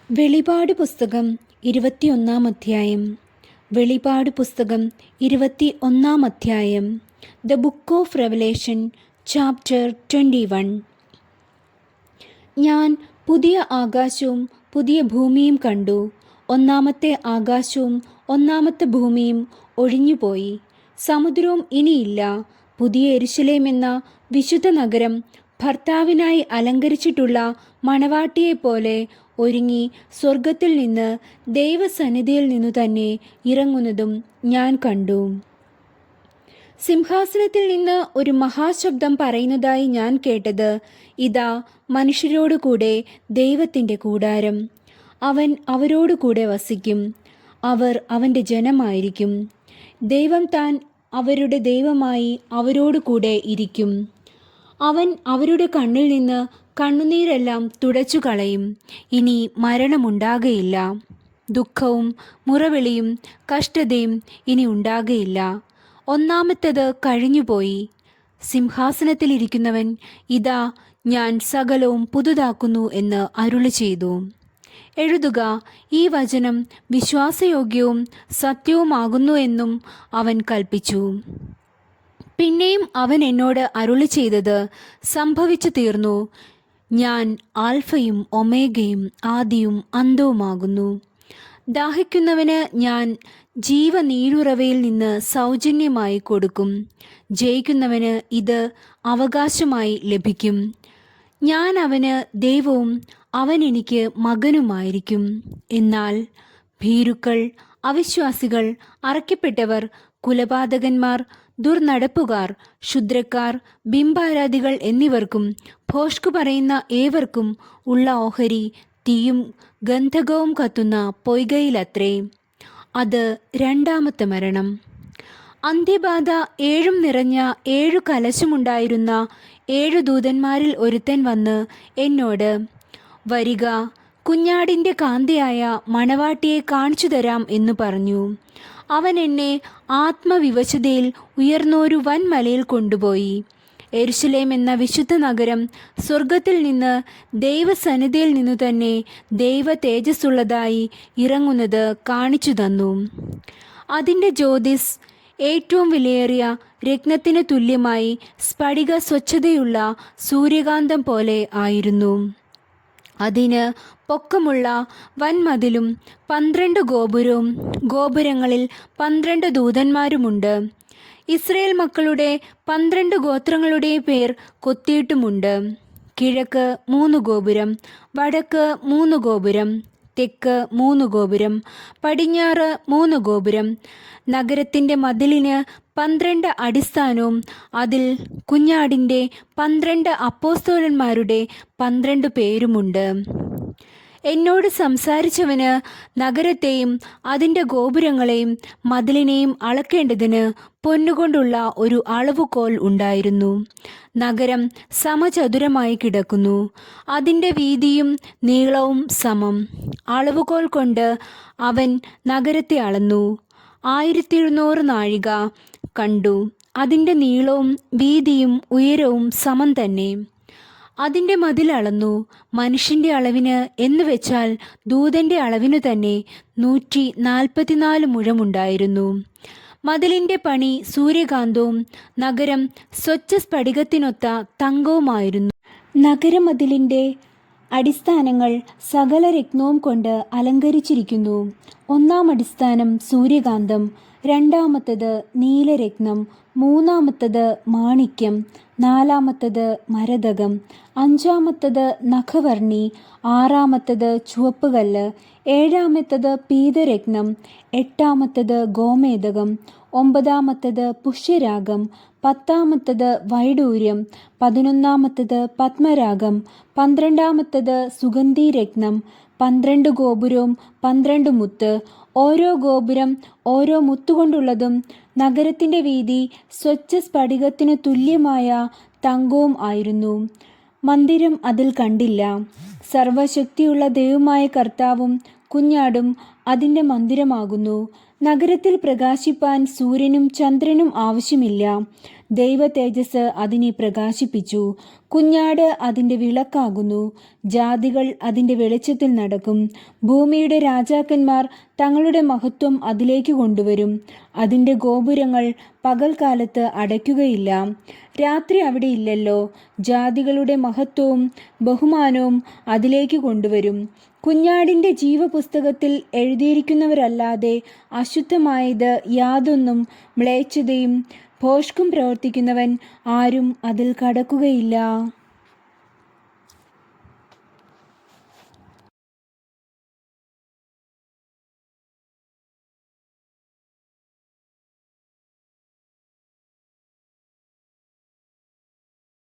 വെളിപാട് പുസ്തകം 21 അധ്യായം. വെളിപാട് പുസ്തകം 21 അധ്യായം. The book of revelation chapter 21. ഞാൻ പുതിയ ആകാശവും പുതിയ ഭൂമിയും കണ്ടു. ഒന്നാമത്തെ ആകാശവും ഒന്നാമത്തെ ഭൂമിയും ഒഴിഞ്ഞുപോയി, സമുദ്രവും ഇനിയില്ല. പുതിയ യെരുശലേം എന്ന വിശുദ്ധ നഗരം ഭർത്താവിനായി അലങ്കരിച്ചിട്ടുള്ള മണവാട്ടിയെപ്പോലെ ഒരുങ്ങി സ്വർഗത്തിൽ നിന്ന് ദൈവസന്നിധിയിൽ നിന്നു തന്നെ ഇറങ്ങുന്നതും ഞാൻ കണ്ടു. സിംഹാസനത്തിൽ നിന്ന് ഒരു മഹാശബ്ദം പറയുന്നതായി ഞാൻ കേട്ടത്, ഇതാ മനുഷ്യരോടുകൂടെ ദൈവത്തിൻ്റെ കൂടാരം. അവൻ അവരോടുകൂടെ വസിക്കും, അവർ അവൻ്റെ ജനമായിരിക്കും. ദൈവം താൻ അവരുടെ ദൈവമായി അവരോടുകൂടെ ഇരിക്കും. അവൻ അവരുടെ കണ്ണിൽ നിന്ന് കണ്ണുനീരെല്ലാം തുടച്ചു കളയും. ഇനി മരണമുണ്ടാകയില്ല, ദുഃഖവും മുറവിളിയും കഷ്ടതയും ഇനി ഉണ്ടാകയില്ല. ഒന്നാമത്തേത് കഴിഞ്ഞുപോയി. സിംഹാസനത്തിലിരിക്കുന്നവൻ, ഇതാ ഞാൻ സകലവും പുതുതാക്കുന്നു എന്ന് അരുളി ചെയ്തു. എഴുതുക, ഈ വചനം വിശ്വാസയോഗ്യവും സത്യവുമാകുന്നു എന്നും അവൻ കൽപ്പിച്ചു. പിന്നെയും അവൻ എന്നോട് അരുളി ചെയ്തത്, സംഭവിച്ചു തീർന്നു. ഞാൻ ആൽഫയും ഒമേഗയും ആദിയും അന്തവുമാകുന്നു. ദാഹിക്കുന്നവന് ഞാൻ ജീവനീരുറവയിൽ നിന്ന് സൗജന്യമായി കൊടുക്കും. ജയിക്കുന്നവന് ഇത് അവകാശമായി ലഭിക്കും. ഞാൻ അവന് ദൈവവും അവൻ എനിക്ക് മകനുമായിരിക്കും. എന്നാൽ ഭീരുക്കൾ, അവിശ്വാസികൾ, അറയ്ക്കപ്പെട്ടവർ, കുലപാതകന്മാർ, ദുർനടപ്പുകാർ, ക്ഷുദ്രക്കാർ, ബിംബാരാധികൾ എന്നിവർക്കും ഭോഷ്കു പറയുന്ന ഏവർക്കും ഉള്ള ഓഹരി തീയും ഗന്ധകവും കത്തുന്ന പൊയ്കയിലത്രേ. അത് രണ്ടാമത്തെ മരണം. അന്ത്യബാധ. ഏഴും നിറഞ്ഞ 7 കലശമുണ്ടായിരുന്ന 7 ദൂതന്മാരിൽ ഒരുത്തൻ വന്ന് എന്നോട്, വരിക, കുഞ്ഞാടിൻ്റെ കാന്തയായ മണവാട്ടിയെ കാണിച്ചു തരാം എന്നു പറഞ്ഞു. അവൻ എന്നെ ആത്മവിവശതയിൽ ഉയർന്നൊരു വൻമലയിൽ കൊണ്ടുപോയി. യെരുശലേം എന്ന വിശുദ്ധ നഗരം സ്വർഗത്തിൽ നിന്ന് ദൈവസന്നിധിയിൽ നിന്നു തന്നെ ദൈവ തേജസ്സുള്ളതായി ഇറങ്ങുന്നത് കാണിച്ചു തന്നു. അതിൻ്റെ ജ്യോതിസ് ഏറ്റവും വിലയേറിയ രത്നത്തിന് തുല്യമായി സ്ഫടിക സ്വച്ഛതയുള്ള സൂര്യകാന്തം പോലെ ആയിരുന്നു. അതിന് പൊക്കമുള്ള വൻമതിലും 12 ഗോപുരവും ഗോപുരങ്ങളിൽ 12 ദൂതന്മാരുമുണ്ട്. ഇസ്രായേൽ മക്കളുടെ 12 ഗോത്രങ്ങളുടെ പേർ കൊത്തിയിട്ടുമുണ്ട്. കിഴക്ക് 3 ഗോപുരം, വടക്ക് 3 ഗോപുരം, തെക്ക് 3 ഗോപുരം, പടിഞ്ഞാറ് 3 ഗോപുരം. നഗരത്തിൻ്റെ മതിലിന് 12 അടിസ്ഥാനവും അതിൽ കുഞ്ഞാടിൻ്റെ 12 അപ്പോസ്തലന്മാരുടെ 12 പേരുമുണ്ട്. എന്നോട് സംസാരിച്ചവന് നഗരത്തെയും അതിൻ്റെ ഗോപുരങ്ങളെയും മതിലിനെയും അളക്കേണ്ടതിന് പൊന്നുകൊണ്ടുള്ള ഒരു അളവുകോൽ ഉണ്ടായിരുന്നു. നഗരം സമചതുരമായി കിടക്കുന്നു, അതിൻ്റെ വീതിയും നീളവും സമം. അളവുകോൽ കൊണ്ട് അവൻ നഗരത്തെ അളന്നു. 1700 നാഴിക കണ്ടു. അതിൻ്റെ നീളവും വീതിയും ഉയരവും സമം തന്നെ. അതിൻ്റെ മതിൽ അളന്നു. മനുഷ്യൻ്റെ അളവിന് എന്ന് വെച്ചാൽ ദൂതൻ്റെ അളവിനു തന്നെ 144 മുഴമുണ്ടായിരുന്നു. മതിലിൻ്റെ പണി സൂര്യകാന്തവും നഗരം സ്വച്ഛ സ്ഫടികത്തിനൊത്ത തങ്കവുമായിരുന്നു. നഗരമതിലിൻ്റെ അടിസ്ഥാനങ്ങൾ സകല രത്നവും കൊണ്ട് അലങ്കരിച്ചിരിക്കുന്നു. 1-ാം അടിസ്ഥാനം സൂര്യകാന്തം, 2-ാമത്തേത് നീലരത്നം, 3-ാമത്തേത് മാണിക്യം, 4-ാമത്തേത് മരതകം, 5-ാമത്തേത് നഖവർണി, 6-ാമത്തേത് ചുവപ്പുകല്ല്, 7-ാമത്തേത് പീതരത്നം, 8-ാമത്തേത് ഗോമേദകം, 9-ാമത്തേത് പുഷ്യരാഗം, 10-ാമത്തേത് വൈഡൂര്യം, 11-ാമത്തേത് പത്മരാഗം, 12-ാമത്തേത് സുഗന്ധിരത്നം. 12 ഗോപുരവും 12 മുത്ത്, ഓരോ ഗോപുരം ഓരോ മുത്തുകൊണ്ടുള്ളതും. നഗരത്തിൻ്റെ വീതി സ്വച്ഛ സ്ഫടികത്തിനു തുല്യമായ തങ്കവും ആയിരുന്നു. മന്ദിരം അതിൽ കണ്ടില്ല. സർവശക്തിയുള്ള ദൈവമായ കർത്താവും കുഞ്ഞാടും അതിൻ്റെ മന്ദിരമാകുന്നു. നഗരത്തിൽ പ്രകാശിപ്പാൻ സൂര്യനും ചന്ദ്രനും ആവശ്യമില്ല. ദൈവ തേജസ് അതിനെ പ്രകാശിപ്പിച്ചു. കുഞ്ഞാട് അതിൻ്റെ വിളക്കാകുന്നു. ജാതികൾ അതിൻ്റെ വെളിച്ചത്തിൽ നടക്കും. ഭൂമിയുടെ രാജാക്കന്മാർ തങ്ങളുടെ മഹത്വം അതിലേക്ക് കൊണ്ടുവരും. അതിൻ്റെ ഗോപുരങ്ങൾ പകൽക്കാലത്ത് അടയ്ക്കുകയില്ല. രാത്രി അവിടെ ഇല്ലല്ലോ. ജാതികളുടെ മഹത്വവും ബഹുമാനവും അതിലേക്ക് കൊണ്ടുവരും. കുഞ്ഞാടിൻ്റെ ജീവപുസ്തകത്തിൽ എഴുതിയിരിക്കുന്നവരല്ലാതെ അശുദ്ധമായത് യാതൊന്നും, മ്ലേച്ഛതയും ഭോഷ്കും പ്രവർത്തിക്കുന്നവൻ ആരും അതിൽ കടക്കുകയില്ല.